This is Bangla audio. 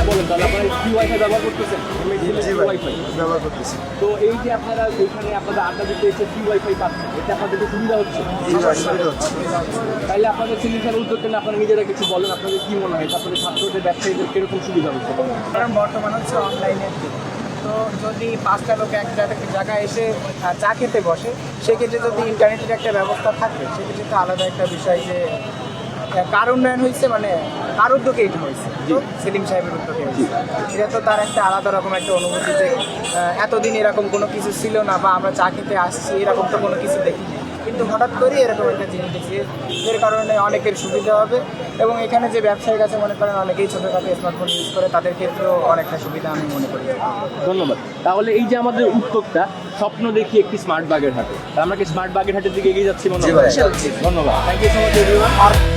বলেন তাহলে আপনারা কি ওয়াইফাই ব্যবহার করতেছেন? ওয়াইফাই ব্যবহার করতেছি। তো এই যে আপনারা ওইখানে আপনাদের আড্ডা দিতে এসে কি ওয়াইফাই পাচ্ছেন, এটা আপনাদের সুবিধা হচ্ছে? তাহলে আপনাদের সিলিন্ডার উদ্যোগ না, আপনারা নিজেরা কিছু বলেন, আপনাদের কি মনে হয় আপনাদের ছাত্রদের ব্যবসায়ীদের কিরকম সুবিধা হচ্ছে? কারণ বর্তমান হচ্ছে অনলাইনের যুগ। তো যদি 5টা লোক এক জায়গায় এসে চা খেতে বসে, সেক্ষেত্রে যদি ইন্টারনেটের একটা ব্যবস্থা থাকে, সেক্ষেত্রে তো আলাদা একটা বিষয় যে কার উন্নয়ন হয়েছে, মানে কার উদ্যোগে এটা হয়েছে, তো সেলিম সাহেবের উদ্যোগে হয়েছে। এটা তো তার একটা আলাদা রকম একটা অনুভূতি যে এতদিন এরকম কোনো কিছু ছিল না, বা আমরা চা খেতে আসছি এরকম তো কোনো কিছু দেখিনি, কিন্তু হঠাৎ করে এরকম একটা জিনিস দেখছি, এর কারণে অনেকের সুবিধা হবে। এবং এখানে যে ব্যবসায়ীর কাছে মনে করেন অনেকেই ছোটোখাটো স্মার্টফোন ইউজ করে, তাদের ক্ষেত্রেও অনেকটা সুবিধা আমি মনে করি। ধন্যবাদ। তাহলে এই যে আমাদের উদ্যোগটা স্বপ্ন দেখি একটি স্মার্ট বাগেরহাটে, আমরা কি স্মার্ট বাগেরহাটের দিকে এগিয়ে যাচ্ছি? ধন্যবাদ, thank you so much everyone.